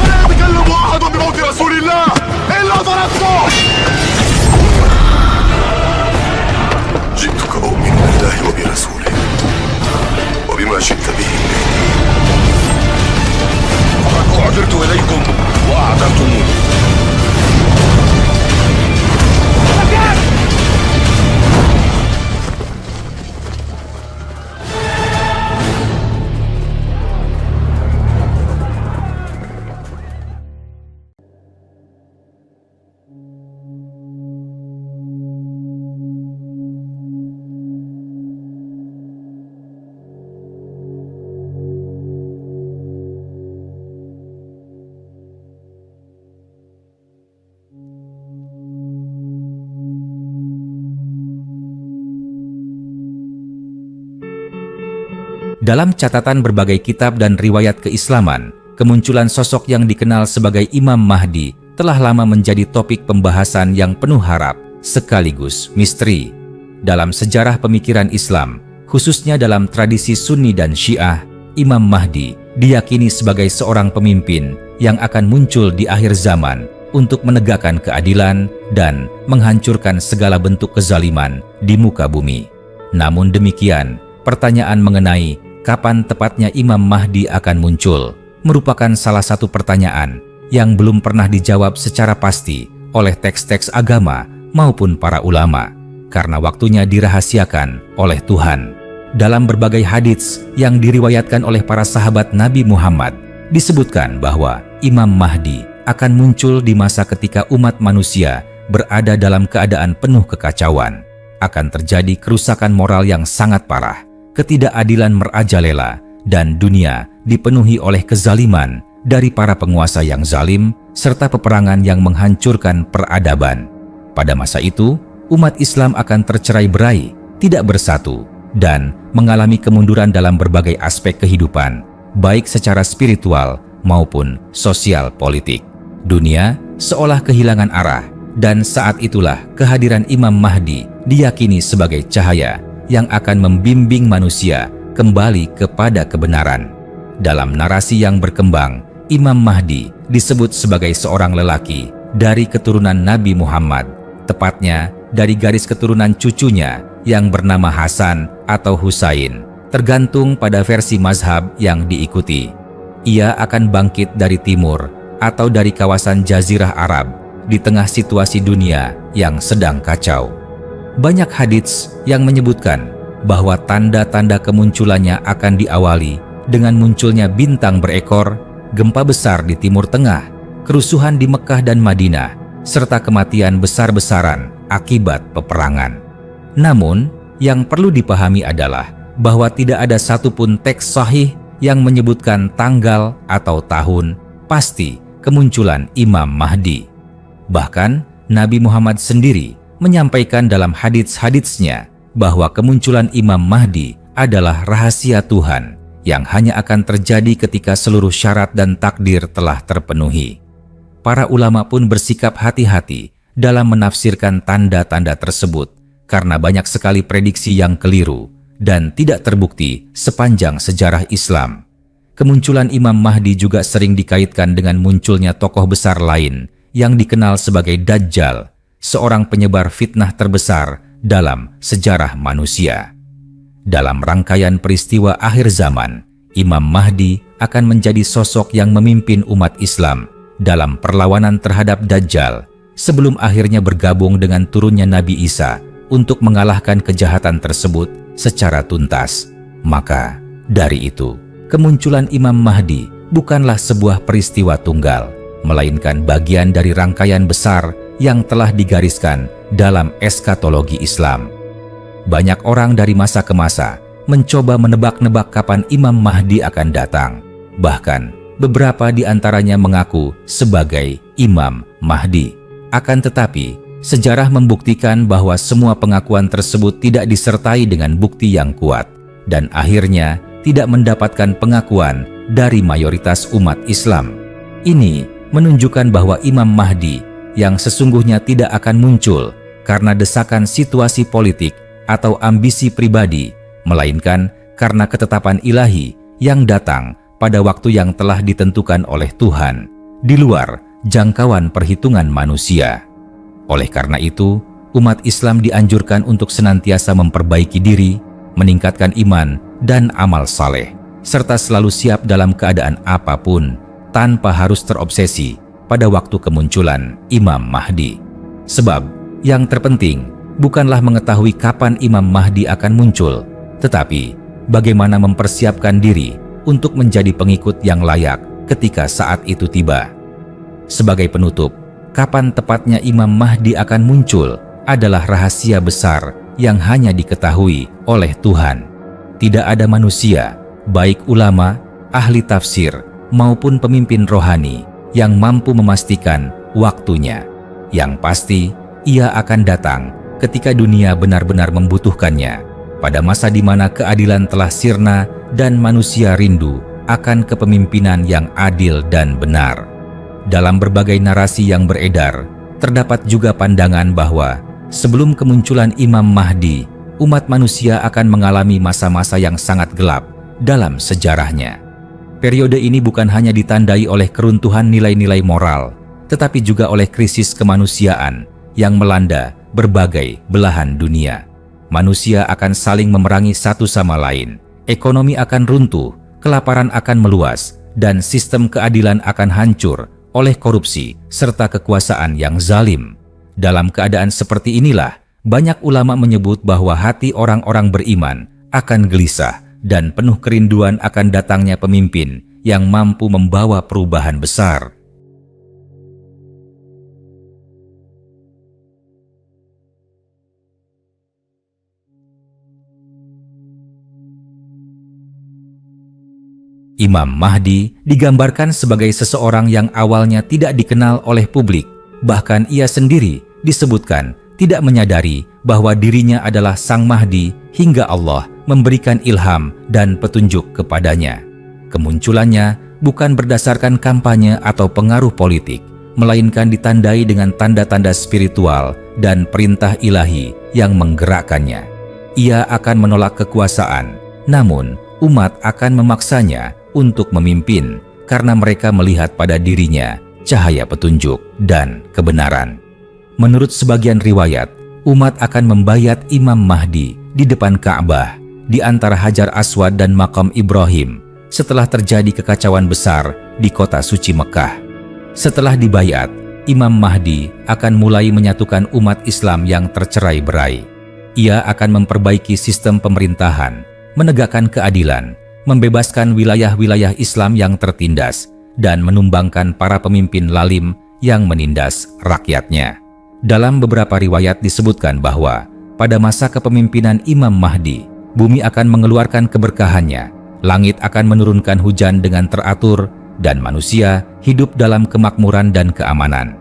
فلا يتكلم أحد بموت رسول الله إلا ضربته. جئتك أؤمن بالله وبرسوله وبما جئت به فقد أعذرت إليكم وأعذرتموني. Dalam catatan berbagai kitab dan riwayat keislaman, kemunculan sosok yang dikenal sebagai Imam Mahdi telah lama menjadi topik pembahasan yang penuh harap sekaligus misteri. Dalam sejarah pemikiran Islam, khususnya dalam tradisi Sunni dan Syiah, Imam Mahdi diyakini sebagai seorang pemimpin yang akan muncul di akhir zaman untuk menegakkan keadilan dan menghancurkan segala bentuk kezaliman di muka bumi. Namun demikian, pertanyaan mengenai kapan tepatnya Imam Mahdi akan muncul merupakan salah satu pertanyaan yang belum pernah dijawab secara pasti oleh teks-teks agama maupun para ulama, karena waktunya dirahasiakan oleh Tuhan. Dalam berbagai hadits yang diriwayatkan oleh para sahabat Nabi Muhammad, disebutkan bahwa Imam Mahdi akan muncul di masa ketika umat manusia berada dalam keadaan penuh kekacauan. Akan terjadi kerusakan moral yang sangat parah, ketidakadilan merajalela, dan dunia dipenuhi oleh kezaliman dari para penguasa yang zalim serta peperangan yang menghancurkan peradaban. Pada masa itu, umat Islam akan tercerai-berai, tidak bersatu, dan mengalami kemunduran dalam berbagai aspek kehidupan, baik secara spiritual maupun sosial politik. Dunia seolah kehilangan arah, dan saat itulah kehadiran Imam Mahdi diyakini sebagai cahaya yang akan membimbing manusia kembali kepada kebenaran. Dalam narasi yang berkembang, Imam Mahdi disebut sebagai seorang lelaki dari keturunan Nabi Muhammad, tepatnya dari garis keturunan cucunya yang bernama Hasan atau Husain, tergantung pada versi mazhab yang diikuti. Ia akan bangkit dari timur atau dari kawasan Jazirah Arab di tengah situasi dunia yang sedang kacau. Banyak hadits yang menyebutkan bahwa tanda-tanda kemunculannya akan diawali dengan munculnya bintang berekor, gempa besar di Timur Tengah, kerusuhan di Mekah dan Madinah, serta kematian besar-besaran akibat peperangan. Namun, yang perlu dipahami adalah bahwa tidak ada satupun teks sahih yang menyebutkan tanggal atau tahun pasti kemunculan Imam Mahdi. Bahkan, Nabi Muhammad sendiri menyampaikan dalam hadits-haditsnya bahwa kemunculan Imam Mahdi adalah rahasia Tuhan yang hanya akan terjadi ketika seluruh syarat dan takdir telah terpenuhi. Para ulama pun bersikap hati-hati dalam menafsirkan tanda-tanda tersebut karena banyak sekali prediksi yang keliru dan tidak terbukti sepanjang sejarah Islam. Kemunculan Imam Mahdi juga sering dikaitkan dengan munculnya tokoh besar lain yang dikenal sebagai Dajjal, seorang penyebar fitnah terbesar dalam sejarah manusia. Dalam rangkaian peristiwa akhir zaman, Imam Mahdi akan menjadi sosok yang memimpin umat Islam dalam perlawanan terhadap Dajjal sebelum akhirnya bergabung dengan turunnya Nabi Isa untuk mengalahkan kejahatan tersebut secara tuntas. Maka, dari itu, kemunculan Imam Mahdi bukanlah sebuah peristiwa tunggal, melainkan bagian dari rangkaian besar yang telah digariskan dalam eskatologi Islam. Banyak orang dari masa ke masa mencoba menebak-nebak kapan Imam Mahdi akan datang. Bahkan, beberapa di antaranya mengaku sebagai Imam Mahdi. Akan tetapi, sejarah membuktikan bahwa semua pengakuan tersebut tidak disertai dengan bukti yang kuat, dan akhirnya tidak mendapatkan pengakuan dari mayoritas umat Islam. Ini menunjukkan bahwa Imam Mahdi yang sesungguhnya tidak akan muncul karena desakan situasi politik atau ambisi pribadi, melainkan karena ketetapan ilahi yang datang pada waktu yang telah ditentukan oleh Tuhan, di luar jangkauan perhitungan manusia. Oleh karena itu, umat Islam dianjurkan untuk senantiasa memperbaiki diri, meningkatkan iman dan amal saleh, serta selalu siap dalam keadaan apapun, tanpa harus terobsesi pada waktu kemunculan Imam Mahdi. Sebab, yang terpenting bukanlah mengetahui kapan Imam Mahdi akan muncul, tetapi bagaimana mempersiapkan diri untuk menjadi pengikut yang layak ketika saat itu tiba. Sebagai penutup, kapan tepatnya Imam Mahdi akan muncul adalah rahasia besar yang hanya diketahui oleh Tuhan. Tidak ada manusia, baik ulama, ahli tafsir, maupun pemimpin rohani yang mampu memastikan waktunya. Yang pasti, ia akan datang ketika dunia benar-benar membutuhkannya, pada masa di mana keadilan telah sirna dan manusia rindu akan kepemimpinan yang adil dan benar. Dalam berbagai narasi yang beredar, terdapat juga pandangan bahwa sebelum kemunculan Imam Mahdi, umat manusia akan mengalami masa-masa yang sangat gelap dalam sejarahnya. Periode ini bukan hanya ditandai oleh keruntuhan nilai-nilai moral, tetapi juga oleh krisis kemanusiaan yang melanda berbagai belahan dunia. Manusia akan saling memerangi satu sama lain, ekonomi akan runtuh, kelaparan akan meluas, dan sistem keadilan akan hancur oleh korupsi serta kekuasaan yang zalim. Dalam keadaan seperti inilah, banyak ulama menyebut bahwa hati orang-orang beriman akan gelisah dan penuh kerinduan akan datangnya pemimpin yang mampu membawa perubahan besar. Imam Mahdi digambarkan sebagai seseorang yang awalnya tidak dikenal oleh publik, bahkan ia sendiri disebutkan tidak menyadari bahwa dirinya adalah Sang Mahdi hingga Allah memberikan ilham dan petunjuk kepadanya. Kemunculannya bukan berdasarkan kampanye atau pengaruh politik, melainkan ditandai dengan tanda-tanda spiritual dan perintah ilahi yang menggerakkannya. Ia akan menolak kekuasaan, namun umat akan memaksanya untuk memimpin karena mereka melihat pada dirinya cahaya petunjuk dan kebenaran. Menurut sebagian riwayat, umat akan membayat Imam Mahdi di depan Ka'bah di antara Hajar Aswad dan Makam Ibrahim setelah terjadi kekacauan besar di kota suci Mekah. Setelah dibayat, Imam Mahdi akan mulai menyatukan umat Islam yang tercerai-berai. Ia akan memperbaiki sistem pemerintahan, menegakkan keadilan, membebaskan wilayah-wilayah Islam yang tertindas, dan menumbangkan para pemimpin lalim yang menindas rakyatnya. Dalam beberapa riwayat disebutkan bahwa pada masa kepemimpinan Imam Mahdi, bumi akan mengeluarkan keberkahannya, langit akan menurunkan hujan dengan teratur, dan manusia hidup dalam kemakmuran dan keamanan.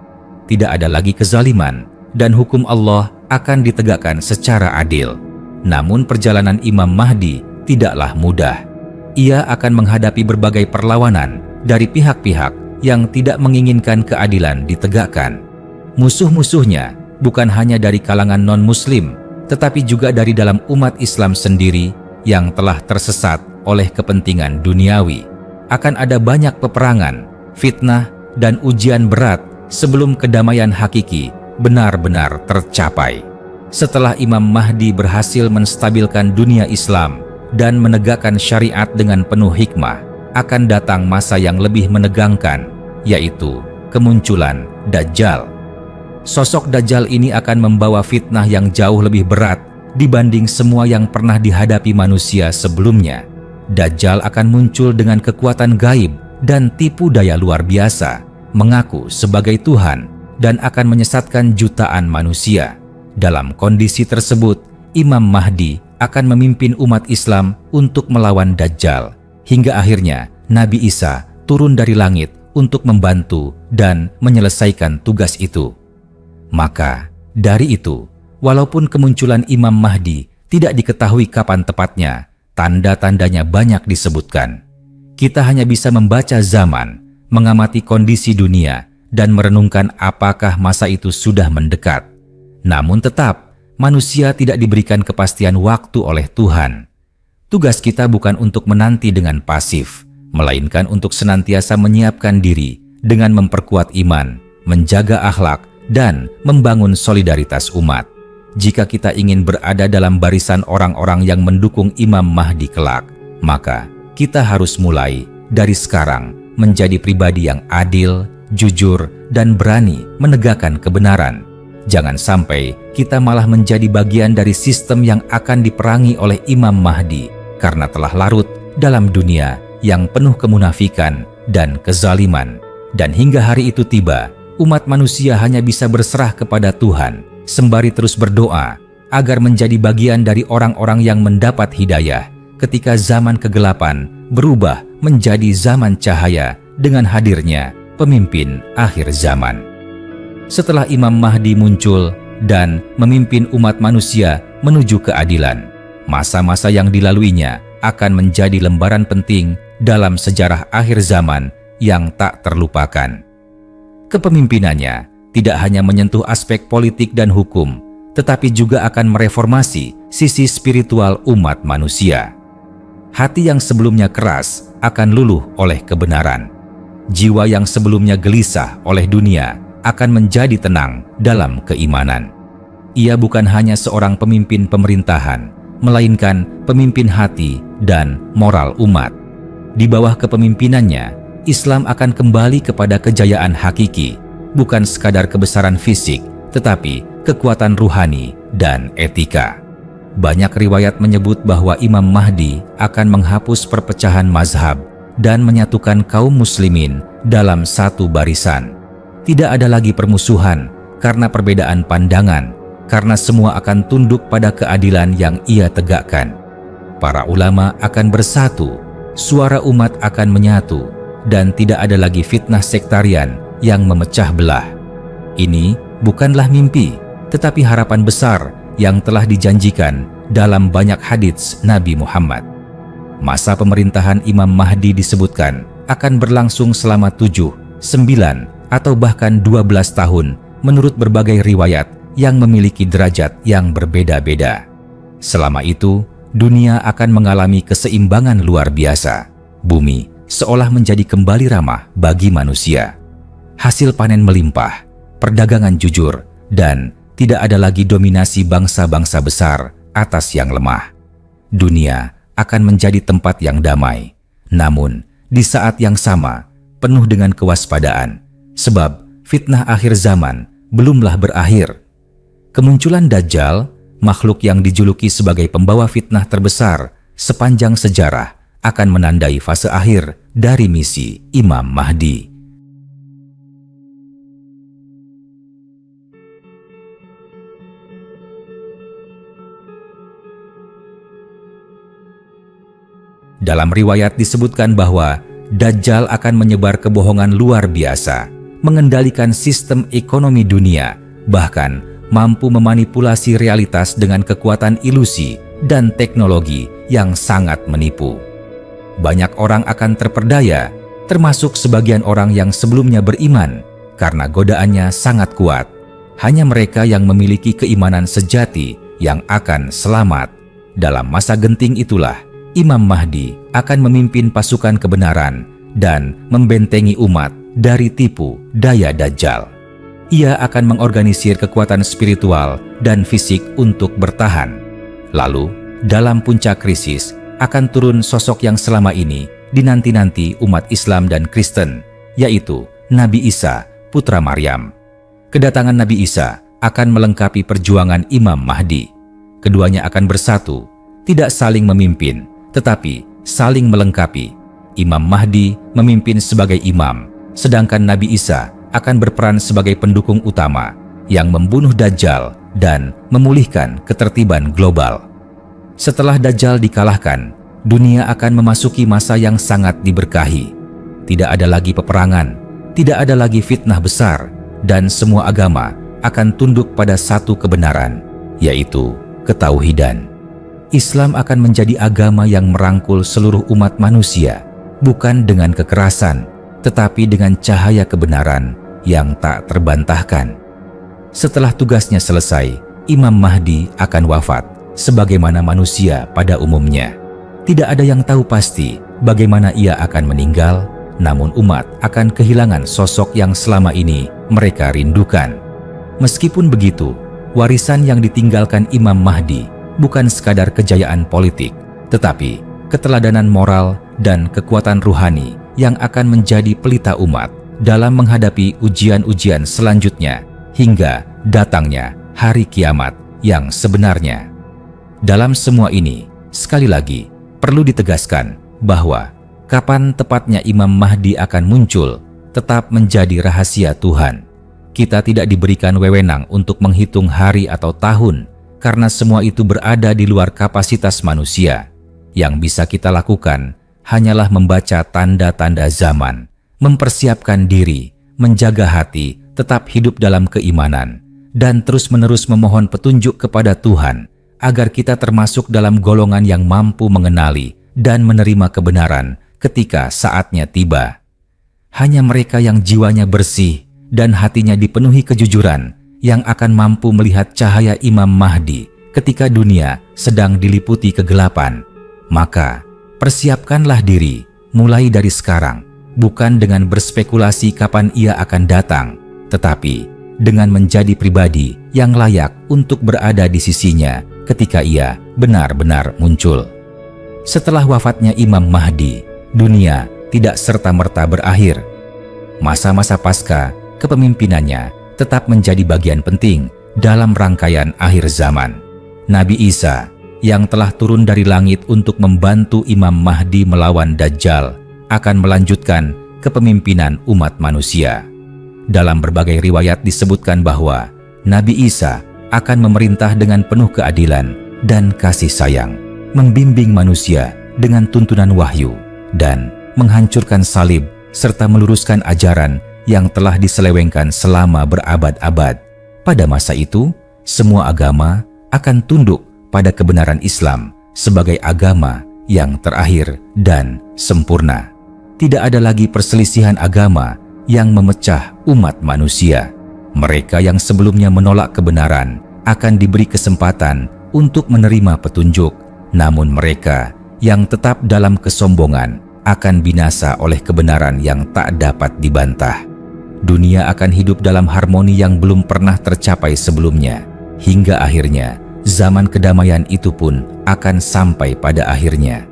Tidak ada lagi kezaliman, dan hukum Allah akan ditegakkan secara adil. Namun perjalanan Imam Mahdi tidaklah mudah. Ia akan menghadapi berbagai perlawanan dari pihak-pihak yang tidak menginginkan keadilan ditegakkan. Musuh-musuhnya bukan hanya dari kalangan non-muslim, tetapi juga dari dalam umat Islam sendiri yang telah tersesat oleh kepentingan duniawi. Akan ada banyak peperangan, fitnah, dan ujian berat sebelum kedamaian hakiki benar-benar tercapai. Setelah Imam Mahdi berhasil menstabilkan dunia Islam dan menegakkan syariat dengan penuh hikmah, akan datang masa yang lebih menegangkan, yaitu kemunculan Dajjal. Sosok Dajjal ini akan membawa fitnah yang jauh lebih berat dibanding semua yang pernah dihadapi manusia sebelumnya. Dajjal akan muncul dengan kekuatan gaib dan tipu daya luar biasa, mengaku sebagai Tuhan, dan akan menyesatkan jutaan manusia. Dalam kondisi tersebut, Imam Mahdi akan memimpin umat Islam untuk melawan Dajjal, hingga akhirnya Nabi Isa turun dari langit untuk membantu dan menyelesaikan tugas itu. Maka, dari itu, walaupun kemunculan Imam Mahdi tidak diketahui kapan tepatnya, tanda-tandanya banyak disebutkan. Kita hanya bisa membaca zaman, mengamati kondisi dunia, dan merenungkan apakah masa itu sudah mendekat. Namun tetap, manusia tidak diberikan kepastian waktu oleh Tuhan. Tugas kita bukan untuk menanti dengan pasif, melainkan untuk senantiasa menyiapkan diri dengan memperkuat iman, menjaga akhlak, dan membangun solidaritas umat. Jika kita ingin berada dalam barisan orang-orang yang mendukung Imam Mahdi kelak, maka kita harus mulai dari sekarang menjadi pribadi yang adil, jujur, dan berani menegakkan kebenaran. Jangan sampai kita malah menjadi bagian dari sistem yang akan diperangi oleh Imam Mahdi karena telah larut dalam dunia yang penuh kemunafikan dan kezaliman. Dan hingga hari itu tiba, umat manusia hanya bisa berserah kepada Tuhan, sembari terus berdoa agar menjadi bagian dari orang-orang yang mendapat hidayah ketika zaman kegelapan berubah menjadi zaman cahaya dengan hadirnya pemimpin akhir zaman. Setelah Imam Mahdi muncul dan memimpin umat manusia menuju keadilan, masa-masa yang dilaluinya akan menjadi lembaran penting dalam sejarah akhir zaman yang tak terlupakan. Kepemimpinannya tidak hanya menyentuh aspek politik dan hukum, tetapi juga akan mereformasi sisi spiritual umat manusia. Hati yang sebelumnya keras akan luluh oleh kebenaran. Jiwa yang sebelumnya gelisah oleh dunia akan menjadi tenang dalam keimanan. Ia bukan hanya seorang pemimpin pemerintahan, melainkan pemimpin hati dan moral umat. Di bawah kepemimpinannya, Islam akan kembali kepada kejayaan hakiki, bukan sekadar kebesaran fisik, tetapi kekuatan ruhani dan etika. Banyak riwayat menyebut bahwa Imam Mahdi akan menghapus perpecahan mazhab dan menyatukan kaum muslimin dalam satu barisan. Tidak ada lagi permusuhan karena perbedaan pandangan, karena semua akan tunduk pada keadilan yang ia tegakkan. Para ulama akan bersatu, suara umat akan menyatu, dan tidak ada lagi fitnah sektarian yang memecah belah. Ini bukanlah mimpi, tetapi harapan besar yang telah dijanjikan dalam banyak hadits Nabi Muhammad. Masa pemerintahan Imam Mahdi disebutkan akan berlangsung selama 7, 9, atau bahkan 12 tahun menurut berbagai riwayat yang memiliki derajat yang berbeda-beda. Selama itu, dunia akan mengalami keseimbangan luar biasa. Bumi seolah menjadi kembali ramah bagi manusia. Hasil panen melimpah, perdagangan jujur, dan tidak ada lagi dominasi bangsa-bangsa besar atas yang lemah. Dunia akan menjadi tempat yang damai, namun di saat yang sama penuh dengan kewaspadaan, sebab fitnah akhir zaman belumlah berakhir. Kemunculan Dajjal, makhluk yang dijuluki sebagai pembawa fitnah terbesar sepanjang sejarah, akan menandai fase akhir dari misi Imam Mahdi. Dalam riwayat disebutkan bahwa Dajjal akan menyebar kebohongan luar biasa, mengendalikan sistem ekonomi dunia, bahkan mampu memanipulasi realitas dengan kekuatan ilusi dan teknologi yang sangat menipu. Banyak orang akan terperdaya, termasuk sebagian orang yang sebelumnya beriman, karena godaannya sangat kuat. Hanya mereka yang memiliki keimanan sejati yang akan selamat. Dalam masa genting itulah, Imam Mahdi akan memimpin pasukan kebenaran dan membentengi umat dari tipu daya Dajjal. Ia akan mengorganisir kekuatan spiritual dan fisik untuk bertahan. Lalu, dalam puncak krisis, akan turun sosok yang selama ini dinanti-nanti umat Islam dan Kristen, yaitu Nabi Isa, putra Maryam. Kedatangan Nabi Isa akan melengkapi perjuangan Imam Mahdi. Keduanya akan bersatu, tidak saling memimpin, tetapi saling melengkapi. Imam Mahdi memimpin sebagai imam, sedangkan Nabi Isa akan berperan sebagai pendukung utama yang membunuh Dajjal dan memulihkan ketertiban global. Setelah Dajjal dikalahkan, dunia akan memasuki masa yang sangat diberkahi. Tidak ada lagi peperangan, tidak ada lagi fitnah besar, dan semua agama akan tunduk pada satu kebenaran, yaitu ketauhidan. Islam akan menjadi agama yang merangkul seluruh umat manusia, bukan dengan kekerasan, tetapi dengan cahaya kebenaran yang tak terbantahkan. Setelah tugasnya selesai, Imam Mahdi akan wafat sebagaimana manusia pada umumnya. Tidak ada yang tahu pasti bagaimana ia akan meninggal, namun umat akan kehilangan sosok yang selama ini mereka rindukan. Meskipun begitu, warisan yang ditinggalkan Imam Mahdi bukan sekadar kejayaan politik, tetapi keteladanan moral dan kekuatan ruhani yang akan menjadi pelita umat dalam menghadapi ujian-ujian selanjutnya hingga datangnya hari kiamat yang sebenarnya. Dalam semua ini, sekali lagi perlu ditegaskan bahwa kapan tepatnya Imam Mahdi akan muncul tetap menjadi rahasia Tuhan. Kita tidak diberikan wewenang untuk menghitung hari atau tahun, karena semua itu berada di luar kapasitas manusia. Yang bisa kita lakukan hanyalah membaca tanda-tanda zaman, mempersiapkan diri, menjaga hati, tetap hidup dalam keimanan, dan terus-menerus memohon petunjuk kepada Tuhan agar kita termasuk dalam golongan yang mampu mengenali dan menerima kebenaran ketika saatnya tiba. Hanya mereka yang jiwanya bersih dan hatinya dipenuhi kejujuran yang akan mampu melihat cahaya Imam Mahdi ketika dunia sedang diliputi kegelapan. Maka, persiapkanlah diri mulai dari sekarang, bukan dengan berspekulasi kapan ia akan datang, tetapi dengan menjadi pribadi yang layak untuk berada di sisinya ketika ia benar-benar muncul. Setelah wafatnya Imam Mahdi, dunia tidak serta-merta berakhir. Masa-masa pasca kepemimpinannya tetap menjadi bagian penting dalam rangkaian akhir zaman. Nabi Isa yang telah turun dari langit untuk membantu Imam Mahdi melawan Dajjal akan melanjutkan kepemimpinan umat manusia. Dalam berbagai riwayat disebutkan bahwa Nabi Isa akan memerintah dengan penuh keadilan dan kasih sayang, membimbing manusia dengan tuntunan wahyu, dan menghancurkan salib serta meluruskan ajaran yang telah diselewengkan selama berabad-abad. Pada masa itu, semua agama akan tunduk pada kebenaran Islam sebagai agama yang terakhir dan sempurna. Tidak ada lagi perselisihan agama yang memecah umat manusia. Mereka yang sebelumnya menolak kebenaran akan diberi kesempatan untuk menerima petunjuk, namun mereka yang tetap dalam kesombongan akan binasa oleh kebenaran yang tak dapat dibantah. Dunia akan hidup dalam harmoni yang belum pernah tercapai sebelumnya, hingga akhirnya zaman kedamaian itu pun akan sampai pada akhirnya.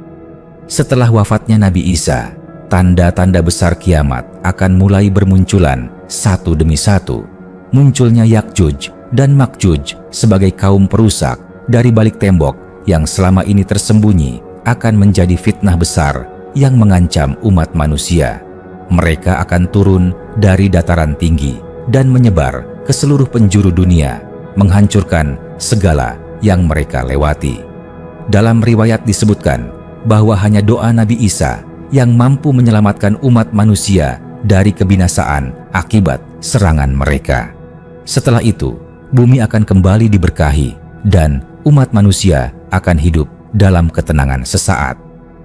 Setelah wafatnya Nabi Isa, tanda-tanda besar kiamat akan mulai bermunculan satu demi satu. Munculnya Yakjuj dan Makjuj sebagai kaum perusak dari balik tembok yang selama ini tersembunyi akan menjadi fitnah besar yang mengancam umat manusia. Mereka akan turun dari dataran tinggi dan menyebar ke seluruh penjuru dunia, menghancurkan segala yang mereka lewati. Dalam riwayat disebutkan bahwa hanya doa Nabi Isa yang mampu menyelamatkan umat manusia dari kebinasaan akibat serangan mereka. Setelah itu, bumi akan kembali diberkahi dan umat manusia akan hidup dalam ketenangan sesaat.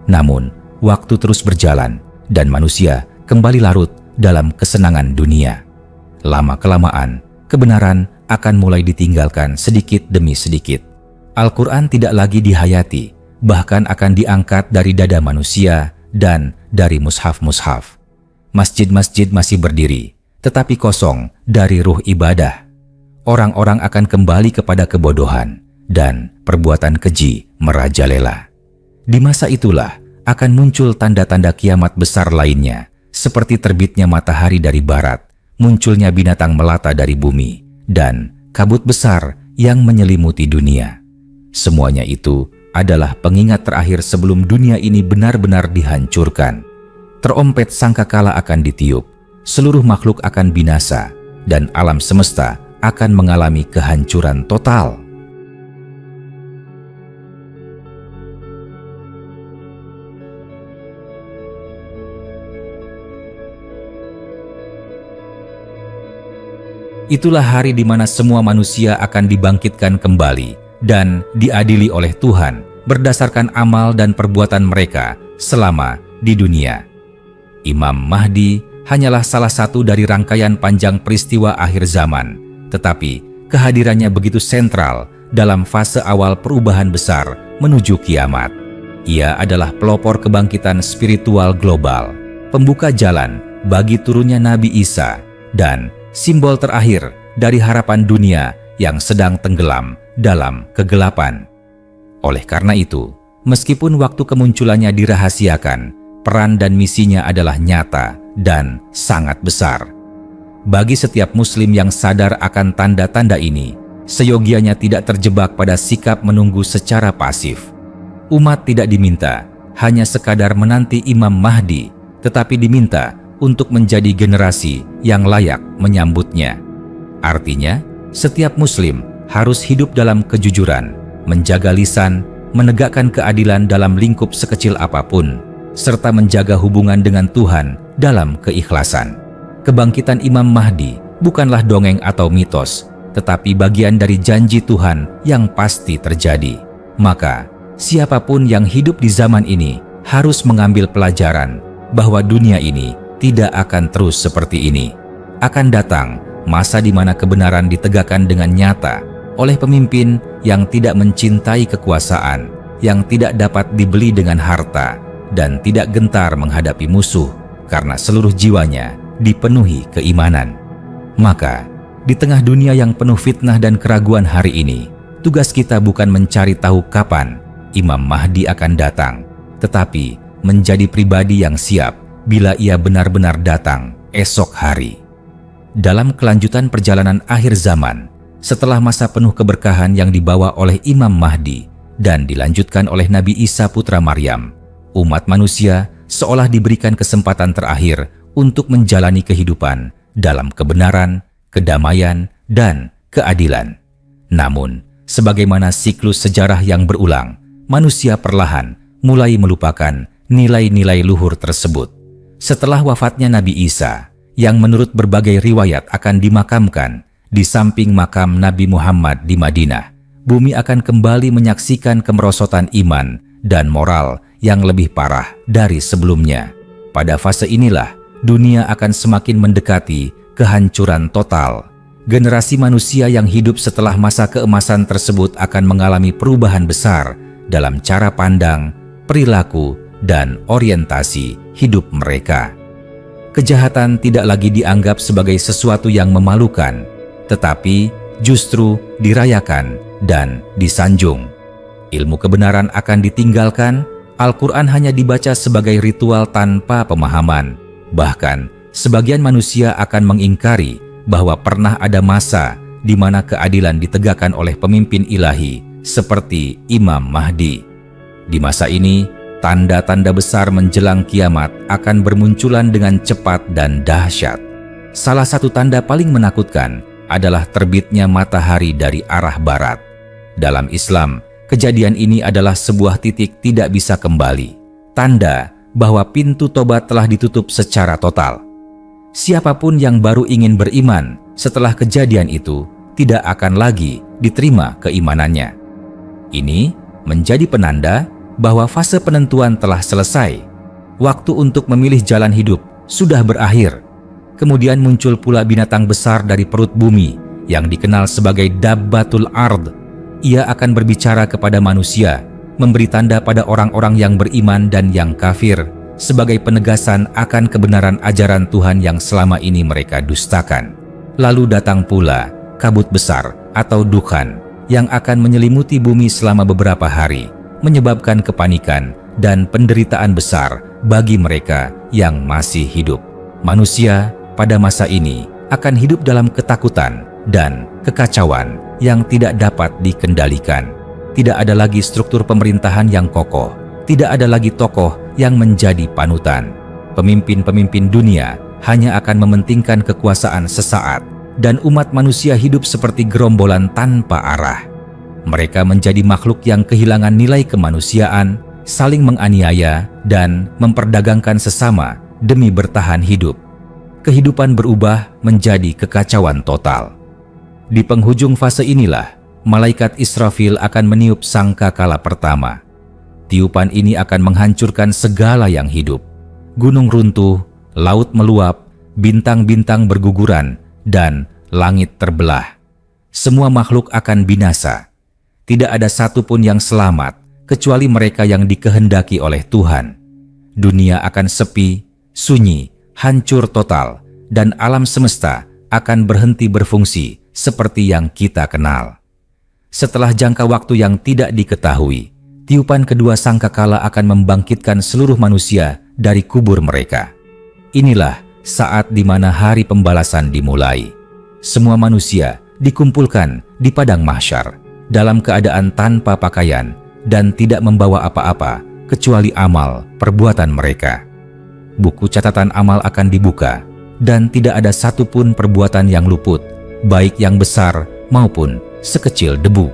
Namun, waktu terus berjalan dan manusia kembali larut dalam kesenangan dunia. Lama-kelamaan, kebenaran akan mulai ditinggalkan sedikit demi sedikit. Al-Quran tidak lagi dihayati, bahkan akan diangkat dari dada manusia dan dari mushaf-mushaf. Masjid-masjid masih berdiri, tetapi kosong dari ruh ibadah. Orang-orang akan kembali kepada kebodohan dan perbuatan keji merajalela. Di masa itulah akan muncul tanda-tanda kiamat besar lainnya, seperti terbitnya matahari dari barat, munculnya binatang melata dari bumi, dan kabut besar yang menyelimuti dunia. Semuanya itu adalah pengingat terakhir sebelum dunia ini benar-benar dihancurkan. Terompet sangkakala akan ditiup, seluruh makhluk akan binasa, dan alam semesta akan mengalami kehancuran total. Itulah hari di mana semua manusia akan dibangkitkan kembali dan diadili oleh Tuhan berdasarkan amal dan perbuatan mereka selama di dunia. Imam Mahdi hanyalah salah satu dari rangkaian panjang peristiwa akhir zaman, tetapi kehadirannya begitu sentral dalam fase awal perubahan besar menuju kiamat. Ia adalah pelopor kebangkitan spiritual global, pembuka jalan bagi turunnya Nabi Isa, dan simbol terakhir dari harapan dunia yang sedang tenggelam dalam kegelapan. Oleh karena itu, meskipun waktu kemunculannya dirahasiakan, peran dan misinya adalah nyata dan sangat besar. Bagi setiap muslim yang sadar akan tanda-tanda ini, seyogianya tidak terjebak pada sikap menunggu secara pasif. Umat tidak diminta hanya sekadar menanti Imam Mahdi, tetapi diminta untuk menjadi generasi yang layak menyambutnya. Artinya, setiap muslim harus hidup dalam kejujuran, menjaga lisan, menegakkan keadilan dalam lingkup sekecil apapun, serta menjaga hubungan dengan Tuhan dalam keikhlasan. Kebangkitan Imam Mahdi bukanlah dongeng atau mitos, tetapi bagian dari janji Tuhan yang pasti terjadi. Maka, siapapun yang hidup di zaman ini harus mengambil pelajaran bahwa dunia ini tidak akan terus seperti ini. Akan datang masa di mana kebenaran ditegakkan dengan nyata oleh pemimpin yang tidak mencintai kekuasaan, yang tidak dapat dibeli dengan harta, dan tidak gentar menghadapi musuh karena seluruh jiwanya dipenuhi keimanan. Maka, di tengah dunia yang penuh fitnah dan keraguan hari ini, tugas kita bukan mencari tahu kapan Imam Mahdi akan datang, tetapi menjadi pribadi yang siap bila ia benar-benar datang esok hari. Dalam kelanjutan perjalanan akhir zaman, setelah masa penuh keberkahan yang dibawa oleh Imam Mahdi dan dilanjutkan oleh Nabi Isa putra Maryam, umat manusia seolah diberikan kesempatan terakhir untuk menjalani kehidupan dalam kebenaran, kedamaian, dan keadilan. Namun, sebagaimana siklus sejarah yang berulang, manusia perlahan mulai melupakan nilai-nilai luhur tersebut. Setelah wafatnya Nabi Isa, yang menurut berbagai riwayat akan dimakamkan di samping makam Nabi Muhammad di Madinah, bumi akan kembali menyaksikan kemerosotan iman dan moral yang lebih parah dari sebelumnya. Pada fase inilah, dunia akan semakin mendekati kehancuran total. Generasi manusia yang hidup setelah masa keemasan tersebut akan mengalami perubahan besar dalam cara pandang, perilaku, dan orientasi hidup mereka. Kejahatan tidak lagi dianggap sebagai sesuatu yang memalukan, tetapi justru dirayakan dan disanjung. Ilmu kebenaran akan ditinggalkan, Al-Quran hanya dibaca sebagai ritual tanpa pemahaman. Bahkan, sebagian manusia akan mengingkari bahwa pernah ada masa di mana keadilan ditegakkan oleh pemimpin ilahi seperti Imam Mahdi. Di masa ini, tanda-tanda besar menjelang kiamat akan bermunculan dengan cepat dan dahsyat. Salah satu tanda paling menakutkan adalah terbitnya matahari dari arah barat. Dalam Islam, kejadian ini adalah sebuah titik tidak bisa kembali, tanda bahwa pintu tobat telah ditutup secara total. Siapapun yang baru ingin beriman setelah kejadian itu tidak akan lagi diterima keimanannya. Ini menjadi penanda bahwa fase penentuan telah selesai. Waktu untuk memilih jalan hidup sudah berakhir. Kemudian muncul pula binatang besar dari perut bumi yang dikenal sebagai Dabbatul Ard. Ia akan berbicara kepada manusia, memberi tanda pada orang-orang yang beriman dan yang kafir sebagai penegasan akan kebenaran ajaran Tuhan yang selama ini mereka dustakan. Lalu datang pula kabut besar atau dukhan yang akan menyelimuti bumi selama beberapa hari, menyebabkan kepanikan dan penderitaan besar bagi mereka yang masih hidup. Manusia pada masa ini akan hidup dalam ketakutan dan kekacauan yang tidak dapat dikendalikan. Tidak ada lagi struktur pemerintahan yang kokoh, tidak ada lagi tokoh yang menjadi panutan. Pemimpin-pemimpin dunia hanya akan mementingkan kekuasaan sesaat, dan umat manusia hidup seperti gerombolan tanpa arah. Mereka menjadi makhluk yang kehilangan nilai kemanusiaan, saling menganiaya, dan memperdagangkan sesama demi bertahan hidup. Kehidupan berubah menjadi kekacauan total. Di penghujung fase inilah, malaikat Israfil akan meniup sangkakala pertama. Tiupan ini akan menghancurkan segala yang hidup. Gunung runtuh, laut meluap, bintang-bintang berguguran, dan langit terbelah. Semua makhluk akan binasa. Tidak ada satupun yang selamat kecuali mereka yang dikehendaki oleh Tuhan. Dunia akan sepi, sunyi, hancur total, dan alam semesta akan berhenti berfungsi seperti yang kita kenal. Setelah jangka waktu yang tidak diketahui, tiupan kedua sangkakala akan membangkitkan seluruh manusia dari kubur mereka. Inilah saat di mana hari pembalasan dimulai. Semua manusia dikumpulkan di padang mahsyar dalam keadaan tanpa pakaian dan tidak membawa apa-apa kecuali amal perbuatan mereka. Buku catatan amal akan dibuka dan tidak ada satupun perbuatan yang luput, baik yang besar maupun sekecil debu.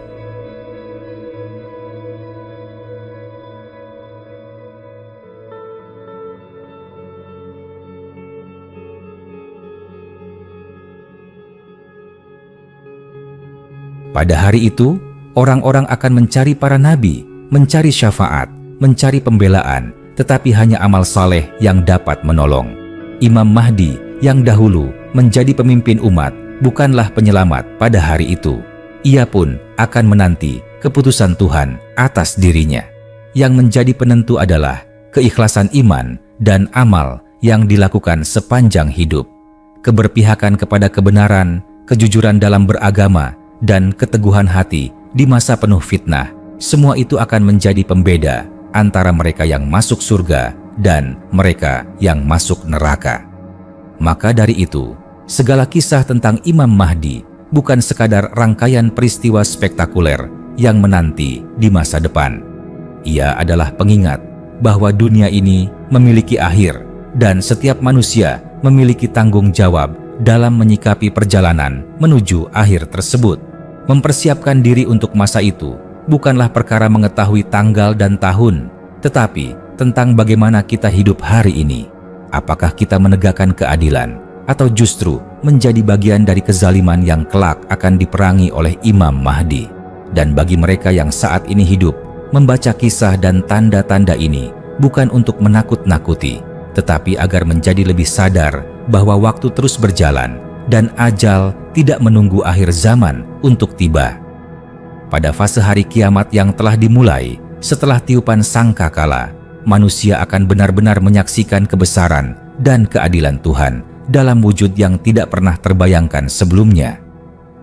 Pada hari itu, orang-orang akan mencari para nabi, mencari syafaat, mencari pembelaan, tetapi hanya amal saleh yang dapat menolong. Imam Mahdi yang dahulu menjadi pemimpin umat bukanlah penyelamat pada hari itu. Ia pun akan menanti keputusan Tuhan atas dirinya. Yang menjadi penentu adalah keikhlasan iman dan amal yang dilakukan sepanjang hidup. Keberpihakan kepada kebenaran, kejujuran dalam beragama, dan keteguhan hati di masa penuh fitnah, semua itu akan menjadi pembeda antara mereka yang masuk surga dan mereka yang masuk neraka. Maka dari itu, segala kisah tentang Imam Mahdi bukan sekadar rangkaian peristiwa spektakuler yang menanti di masa depan. Ia adalah pengingat bahwa dunia ini memiliki akhir dan setiap manusia memiliki tanggung jawab dalam menyikapi perjalanan menuju akhir tersebut. Mempersiapkan diri untuk masa itu bukanlah perkara mengetahui tanggal dan tahun, tetapi tentang bagaimana kita hidup hari ini. Apakah kita menegakkan keadilan atau justru menjadi bagian dari kezaliman yang kelak akan diperangi oleh Imam Mahdi? Dan bagi mereka yang saat ini hidup, membaca kisah dan tanda-tanda ini bukan untuk menakut-nakuti, tetapi agar menjadi lebih sadar bahwa waktu terus berjalan dan ajal tidak menunggu akhir zaman untuk tiba. Pada fase hari kiamat yang telah dimulai setelah tiupan sangkakala, manusia akan benar-benar menyaksikan kebesaran dan keadilan Tuhan dalam wujud yang tidak pernah terbayangkan sebelumnya.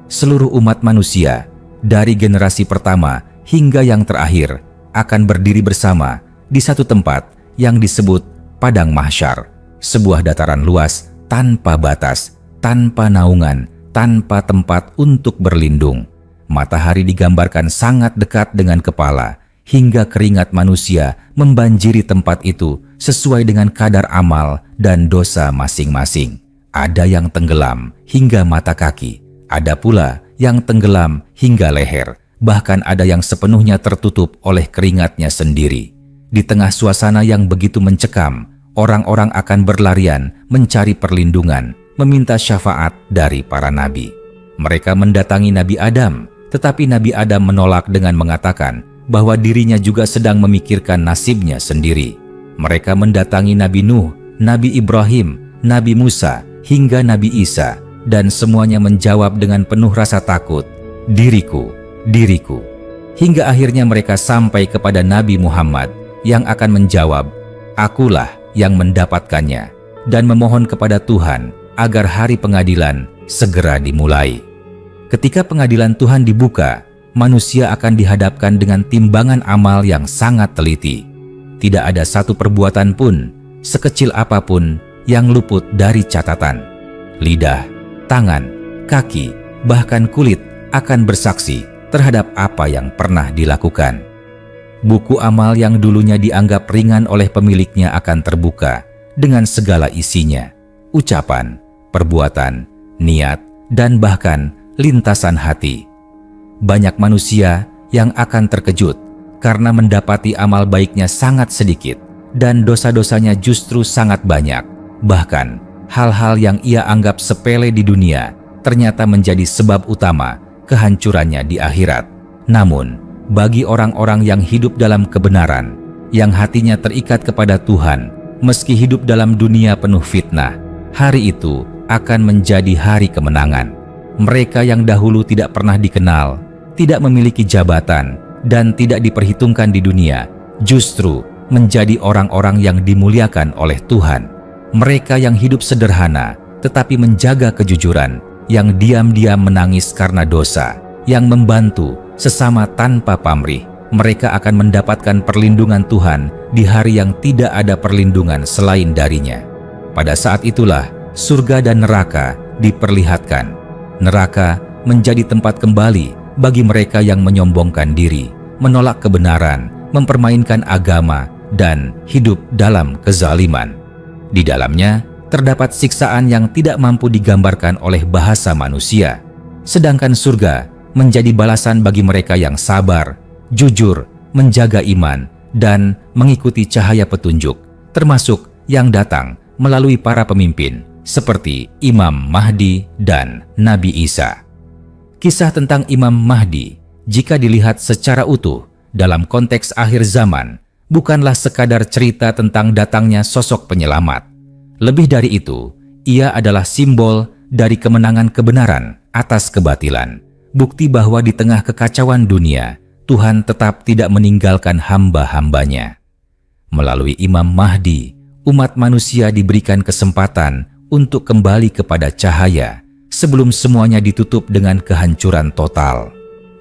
Seluruh umat manusia, dari generasi pertama hingga yang terakhir, akan berdiri bersama di satu tempat yang disebut Padang Mahsyar, sebuah dataran luas tanpa batas, tanpa naungan, tanpa tempat untuk berlindung. Matahari digambarkan sangat dekat dengan kepala, hingga keringat manusia membanjiri tempat itu sesuai dengan kadar amal dan dosa masing-masing. Ada yang tenggelam hingga mata kaki, ada pula yang tenggelam hingga leher, bahkan ada yang sepenuhnya tertutup oleh keringatnya sendiri. Di tengah suasana yang begitu mencekam, orang-orang akan berlarian mencari perlindungan, meminta syafaat dari para nabi. Mereka mendatangi Nabi Adam, tetapi Nabi Adam menolak dengan mengatakan bahwa dirinya juga sedang memikirkan nasibnya sendiri. Mereka mendatangi Nabi Nuh, Nabi Ibrahim, Nabi Musa, hingga Nabi Isa, dan semuanya menjawab dengan penuh rasa takut, "Diriku, diriku." Hingga akhirnya mereka sampai kepada Nabi Muhammad yang akan menjawab, "Akulah yang mendapatkannya," dan memohon kepada Tuhan agar hari pengadilan segera dimulai. Ketika pengadilan Tuhan dibuka, manusia akan dihadapkan dengan timbangan amal yang sangat teliti. Tidak ada satu perbuatan pun, sekecil apapun, yang luput dari catatan. Lidah, tangan, kaki, bahkan kulit akan bersaksi terhadap apa yang pernah dilakukan. Buku amal yang dulunya dianggap ringan oleh pemiliknya akan terbuka dengan segala isinya, ucapan, perbuatan, niat, dan bahkan lintasan hati. Banyak manusia yang akan terkejut karena mendapati amal baiknya sangat sedikit dan dosa-dosanya justru sangat banyak. Bahkan, hal-hal yang ia anggap sepele di dunia ternyata menjadi sebab utama kehancurannya di akhirat. Namun, bagi orang-orang yang hidup dalam kebenaran, yang hatinya terikat kepada Tuhan, meski hidup dalam dunia penuh fitnah, hari itu akan menjadi hari kemenangan. Mereka yang dahulu tidak pernah dikenal, tidak memiliki jabatan, dan tidak diperhitungkan di dunia justru menjadi orang-orang yang dimuliakan oleh Tuhan. Mereka yang hidup sederhana tetapi menjaga kejujuran, yang diam-diam menangis karena dosa, yang membantu sesama tanpa pamrih, mereka akan mendapatkan perlindungan Tuhan di hari yang tidak ada perlindungan selain darinya. Pada saat itulah surga dan neraka diperlihatkan. Neraka menjadi tempat kembali bagi mereka yang menyombongkan diri, menolak kebenaran, mempermainkan agama, dan hidup dalam kezaliman. Di dalamnya terdapat siksaan yang tidak mampu digambarkan oleh bahasa manusia. Sedangkan surga menjadi balasan bagi mereka yang sabar, jujur, menjaga iman, dan mengikuti cahaya petunjuk, termasuk yang datang melalui para pemimpin seperti Imam Mahdi dan Nabi Isa. Kisah tentang Imam Mahdi, jika dilihat secara utuh dalam konteks akhir zaman, bukanlah sekadar cerita tentang datangnya sosok penyelamat. Lebih dari itu, ia adalah simbol dari kemenangan kebenaran atas kebatilan. Bukti bahwa di tengah kekacauan dunia, Tuhan tetap tidak meninggalkan hamba-hambanya. Melalui Imam Mahdi, umat manusia diberikan kesempatan untuk kembali kepada cahaya sebelum semuanya ditutup dengan kehancuran total.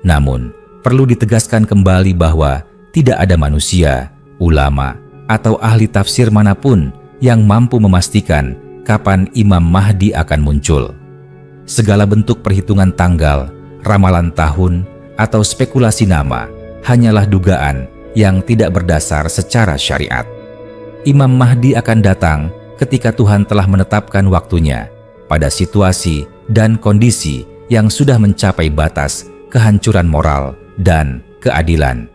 Namun, perlu ditegaskan kembali bahwa tidak ada manusia, ulama, atau ahli tafsir manapun yang mampu memastikan kapan Imam Mahdi akan muncul. Segala bentuk perhitungan tanggal, ramalan tahun, atau spekulasi nama hanyalah dugaan yang tidak berdasar secara syariat. Imam Mahdi akan datang ketika Tuhan telah menetapkan waktunya pada situasi dan kondisi yang sudah mencapai batas kehancuran moral dan keadilan.